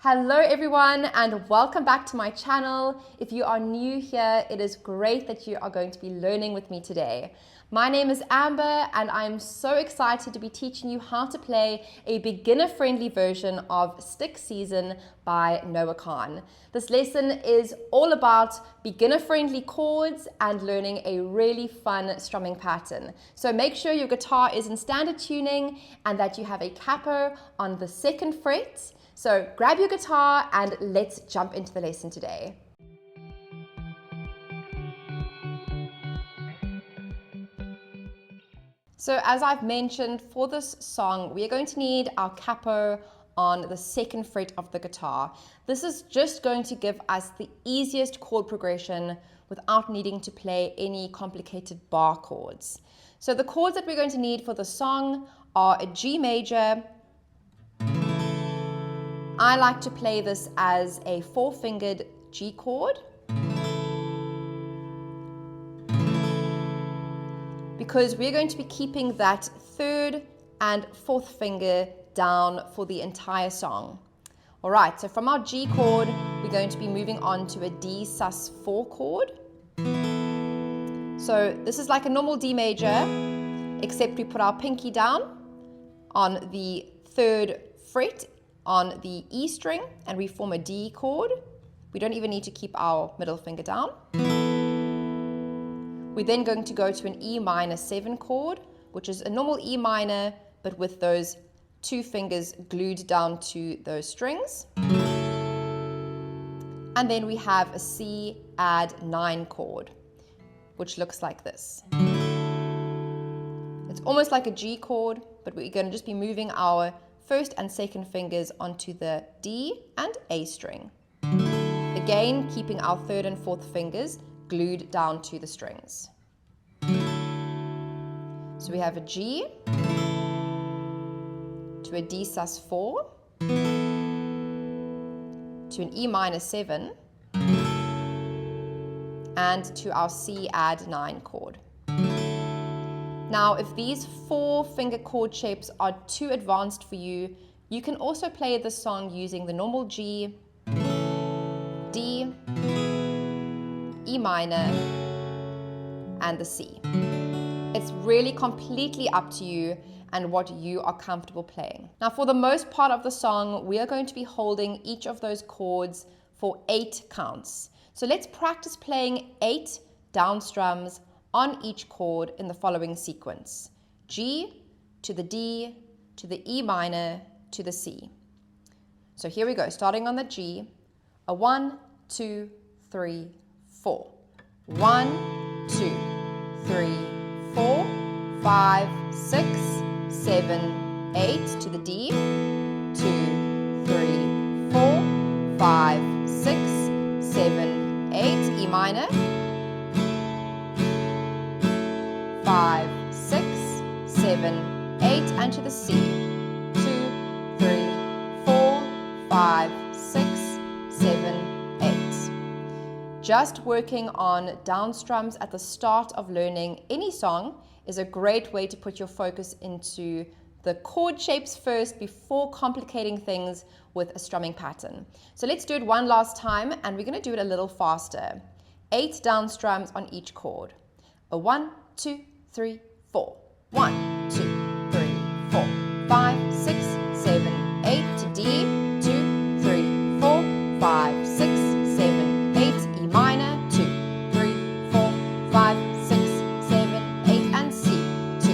Hello everyone and welcome back to my channel. If you are new here, it is great that you are going to be learning with me today. My name is Amber and I'm so excited to be teaching you how to play a beginner-friendly version of Stick Season by Noah Kahan. This lesson is all about beginner-friendly chords and learning a really fun strumming pattern. So make sure your guitar is in standard tuning and that you have a capo on the 2nd fret. So grab your guitar and let's jump into the lesson today. So as I've mentioned, for this song, we are going to need our capo on the 2nd fret of the guitar. This is just going to give us the easiest chord progression without needing to play any complicated bar chords. So the chords that we're going to need for the song are a G major. I like to play this as a 4-fingered G chord because we're going to be keeping that 3rd and 4th finger down for the entire song. All right, so from our G chord, we're going to be moving on to a D sus4 chord. So this is like a normal D major, except we put our pinky down on the 3rd fret on the E string and we form a D chord. We don't even need to keep our middle finger down. We're then going to go to an E minor 7 chord, which is a normal E minor, but with those 2 fingers glued down to those strings. And then we have a C add 9 chord, which looks like this. It's almost like a G chord, but we're going to just be moving our 1st and 2nd fingers onto the D and A string. Again, keeping our 3rd and 4th fingers glued down to the strings. So we have a G to a D sus4 to an E minor 7 and to our C add 9 chord. Now, if these 4-finger chord shapes are too advanced for you, you can also play this song using the normal G, D, E minor, and the C. It's really completely up to you and what you are comfortable playing. Now, for the most part of the song, we are going to be holding each of those chords for 8 counts. So let's practice playing 8 down strums on each chord in the following sequence: G to the D to the E minor to the C. So here we go, starting on the G, a 1, 2, 3, 4. 1, 2, 3, 4, 5, 6, 7, 8 to the D, 2, 3, 4, 5, 6, 7, 8, E minor, 5, 6, 7, 8, and to the C. 2, 3, 4, 5, 6, 7, 8. Just working on down strums at the start of learning any song is a great way to put your focus into the chord shapes first before complicating things with a strumming pattern. So let's do it one last time and we're going to do it a little faster. 8 down strums on each chord. A 1, 2, 3, 4. 1, 2, 3, 4, 5, 6, 7, 8 to D, 2, 3, 4, 5, 6, 7, 8, E minor, 2, 3, 4, 5, 6, 7, 8, and C, 2,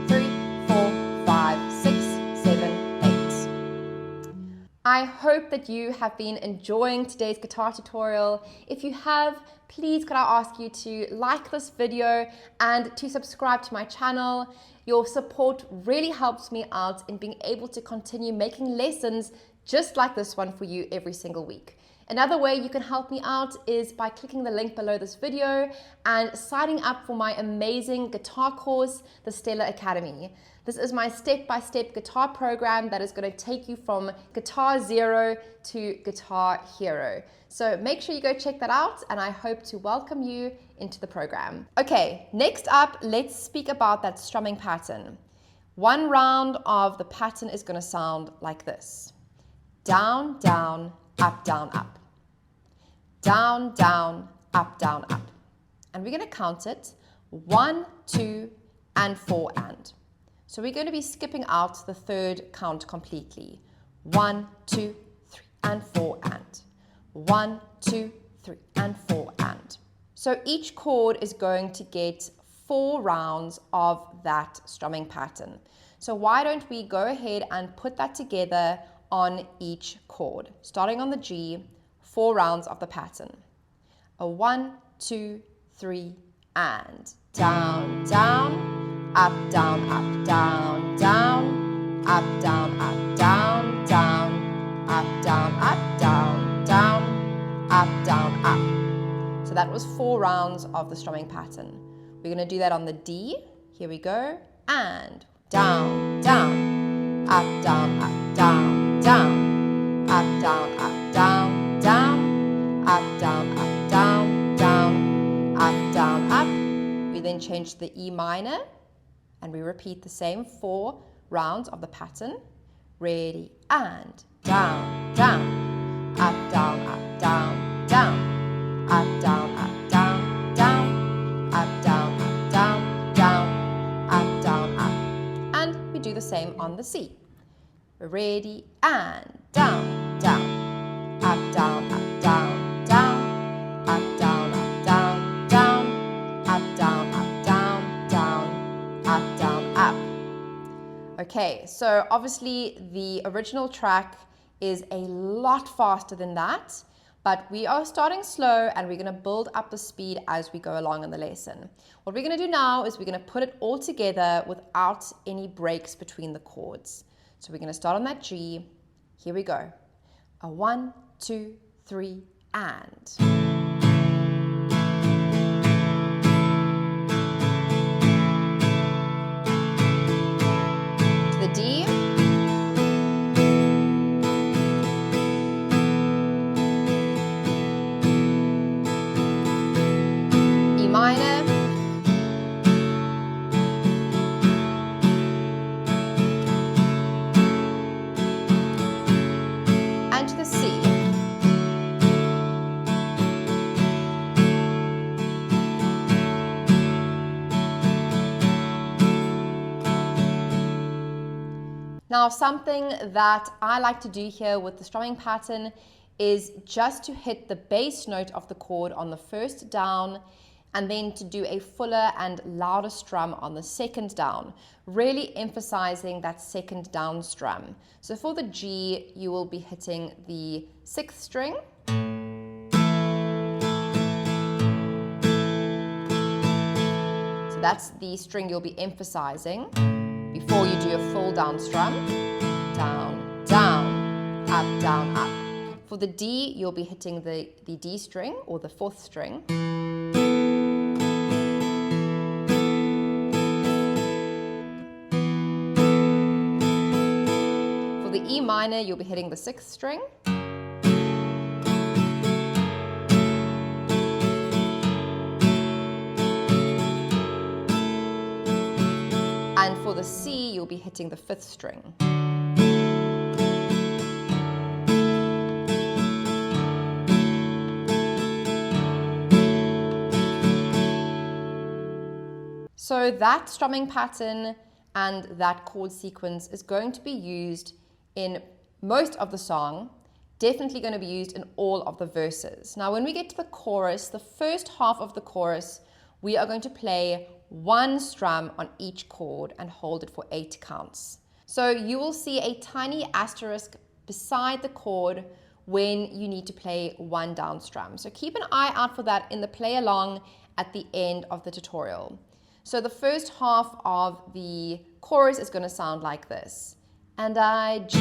3, 4, 5, 6, 7, 8. I hope that you have been enjoying today's guitar tutorial. If you have, please could I ask you to like this video and to subscribe to my channel. Your support really helps me out in being able to continue making lessons just like this one for you every single week. Another way you can help me out is by clicking the link below this video and signing up for my amazing guitar course, the Stellar Academy. This is my step-by-step guitar program that is going to take you from guitar zero to guitar hero. So make sure you go check that out and I hope to welcome you into the program. Okay, next up, let's speak about that strumming pattern. One round of the pattern is going to sound like this. down, down, up, down, up. Down, down, up, down, up. And we're going to count it 1, 2, and 4 and. So we're going to be skipping out the third count completely. 1, 2, 3, and 4 and. 1, 2, 3, and 4 and. So each chord is going to get 4 rounds of that strumming pattern. So why don't we go ahead and put that together on each chord. Starting on the G, 4 rounds of the pattern. A 1, 2, 3, and. Down, down, up, down, up, down, down, up, down, up, down, down, up, down, up, down, down, up, down, up. So that was 4 rounds of the strumming pattern. We're going to do that on the D. Here we go. And down, down, up, down, up, down, down, up, down, up, down, down, up, down, up, down, down, up, down, up. We then change to the E minor and we repeat the same 4 rounds of the pattern. Ready, and down, down, up, down, up, down, down, up, down, up, down, down, up, down, up, down, down, up, down, up. And we do the same on the C. Ready, and down, down, up, down, up, down, down, up, down, up, down, down, up, down, up, down, down, up, down, up. Okay, so obviously the original track is a lot faster than that, but we are starting slow and we're going to build up the speed as we go along in the lesson. What we're going to do now is we're going to put it all together without any breaks between the chords. So we're going to start on that G. Here we go. A 1, 2, 3, and. To the D. E minor. And to the C. Now, something that I like to do here with the strumming pattern is just to hit the bass note of the chord on the first down and then to do a fuller and louder strum on the second down, really emphasizing that second down strum. So for the G, you will be hitting the 6th string. So that's the string you'll be emphasizing before you do a full down strum. Down, down, up, down, up. For the D, you'll be hitting the D string or the 4th string. For the E minor, you'll be hitting the 6th string. And for the C, you'll be hitting the 5th string. So that strumming pattern and that chord sequence is going to be used in most of the song, definitely going to be used in all of the verses. Now, when we get to the chorus, the first half of the chorus, we are going to play 1 strum on each chord and hold it for 8 counts. So you will see a tiny asterisk beside the chord when you need to play 1 down strum. So keep an eye out for that in the play along at the end of the tutorial. So the first half of the chorus is going to sound like this. And I, G,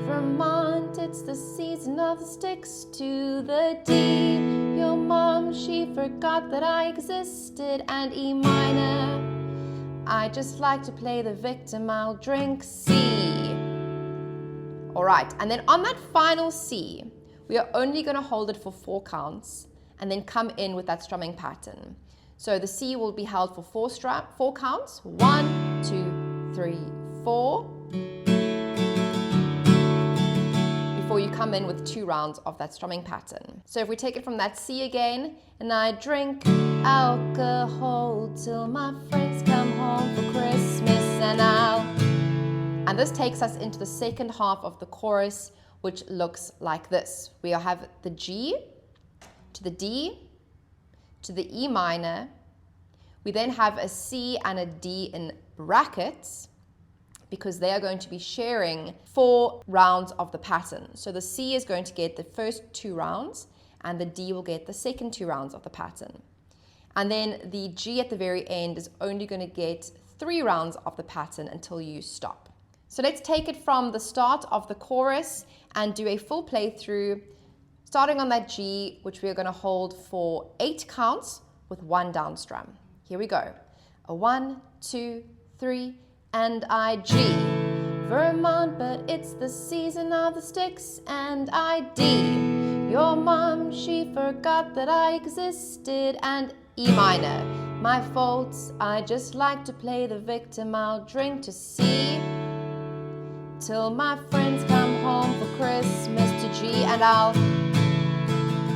Vermont, it's the season of the sticks. To the D, your mom, she forgot that I existed. And E minor, I just like to play the victim, I'll drink. C. All right, and then on that final C, we are only going to hold it for 4 counts and then come in with that strumming pattern. So the C will be held for 4 counts. 1, 2, 3, 4. before you come in with 2 rounds of that strumming pattern. So if we take it from that C again, and I drink alcohol till my friends come home for Christmas and this takes us into the second half of the chorus, which looks like this. We have the G to the D to the E minor. We then have a C and a D in brackets because they are going to be sharing 4 rounds of the pattern. So the C is going to get the first 2 rounds and the D will get the second 2 rounds of the pattern. And then the G at the very end is only going to get 3 rounds of the pattern until you stop. So let's take it from the start of the chorus and do a full playthrough, starting on that G, which we are going to hold for 8 counts with 1 down strum. Here we go. A 1, 2, 3, and I G. Vermont, but it's the season of the sticks, and I D. Your mom, she forgot that I existed, and E minor. My faults, I just like to play the victim, I'll drink to C. Till my friends come home for Christmas to G, and I'll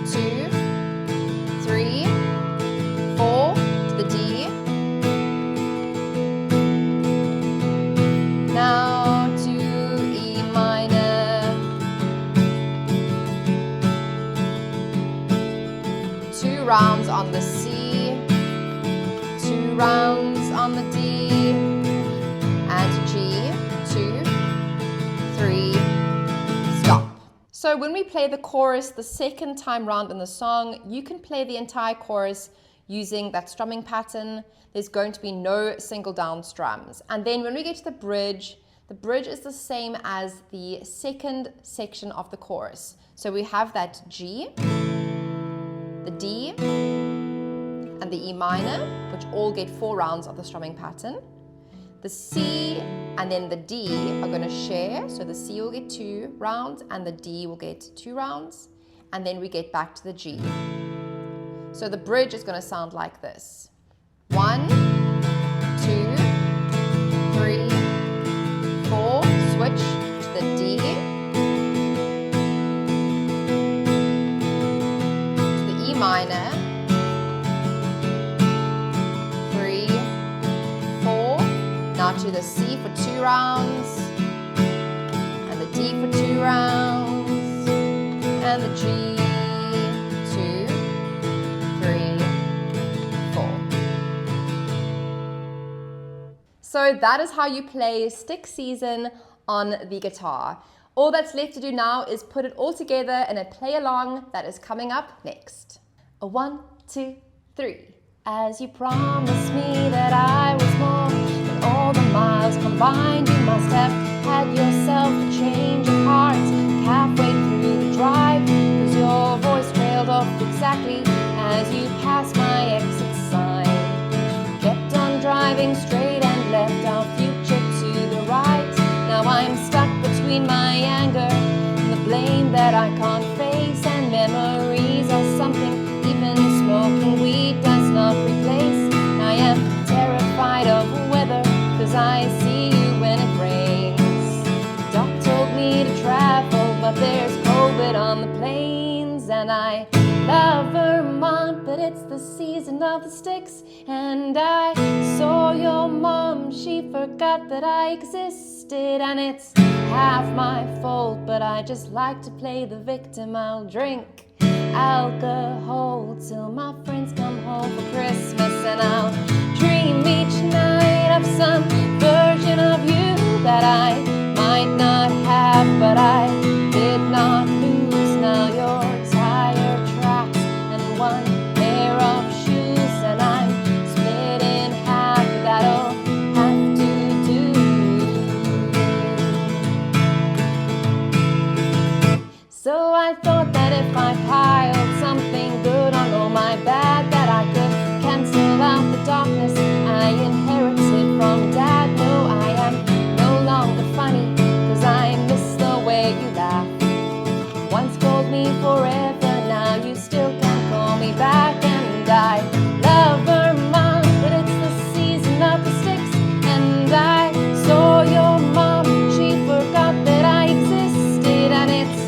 2, 3, 4 to the D. Now to E minor. 2 rounds on the C, 2 rounds on the D, and G, 2, 3, stop. So when we play the chorus the second time round in the song, you can play the entire chorus using that strumming pattern. There's going to be no single down strums. And then when we get to the bridge is the same as the second section of the chorus. So we have that G, the D, and the E minor, which all get 4 rounds of the strumming pattern. The C and then the D are going to share, so the C will get 2 rounds and the D will get 2 rounds, and then we get back to the G. So the bridge is going to sound like this. 1, 2, 3, 4, switch to the D, to the E minor, 3, 4, now to the C for 2 rounds, and the D for 2 rounds, and the G, 2, 3, 4. So that is how you play Stick Season on the guitar. All that's left to do now is put it all together in a play along that is coming up next. A 1, 2, 3. As you promised me that I was more than all the miles combined, you must have had yourself a change of heart halfway through the drive, 'cause your voice trailed off exactly as you passed my exit sign. Kept on driving straight and left our future to the right. Now I'm stuck between my anger and the blame that I can't face, and memories are something even smoking weed does not replace. I am terrified of weather, 'cause I see you when it rains. Doc told me to travel, but there's COVID on the plains, and I love Vermont, but it's the season of the sticks, and I saw your mom, she forgot that I existed, and it's half my fault, but I just like to play the victim. I'll drink alcohol till my friends come home for Christmas, and I'll dream each night of some version of you that I might not have, but I did not lose. Now your tire tracks and 1 pair of shoes, and I'm split in half. That'll have to do. So I thought that if I piled something good on all my bad, that I could cancel out the darkness I inherited from Dad. No, I am no longer funny, 'cause I miss the way you laugh. Once called me forever, now you still can't call me back. And I love Vermont, but it's the season of the sticks, and I saw your mom, she forgot that I existed, and it's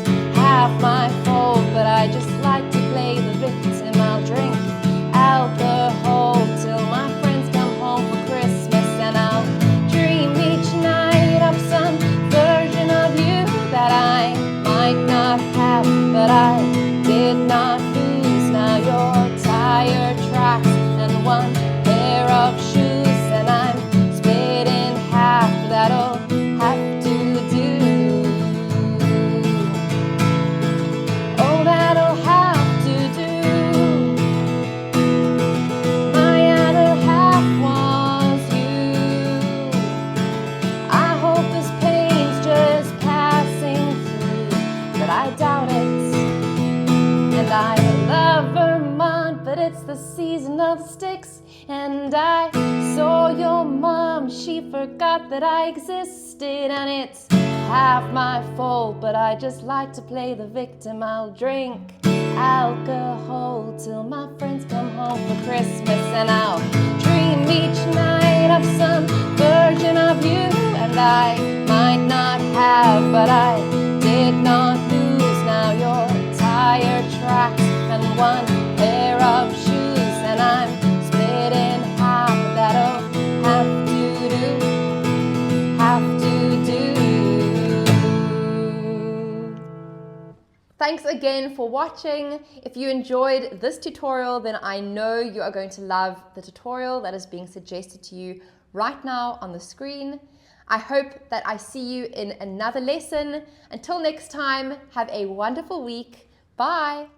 have, but I did not lose. Now your tire tracks and one pair of shoes, and I'm split in half. That'll have to do. Oh, that'll have to do. My other half was you. I hope this pain's just passing through, but I doubt it. And I love Vermont, but it's the season of the sticks. And I saw your mom, she forgot that I existed. And it's half my fault, but I just like to play the victim. I'll drink alcohol till my friends come home for Christmas, and I'll dream each night of some version of you. And I might not have, but I did not lose. Now your tire tracks and one pair of shoes, and I'm split in half. That'll have to do, have to do. Thanks again for watching. If you enjoyed this tutorial, then I know you are going to love the tutorial that is being suggested to you right now on the screen. I hope that I see you in another lesson. Until next time, have a wonderful week. Bye.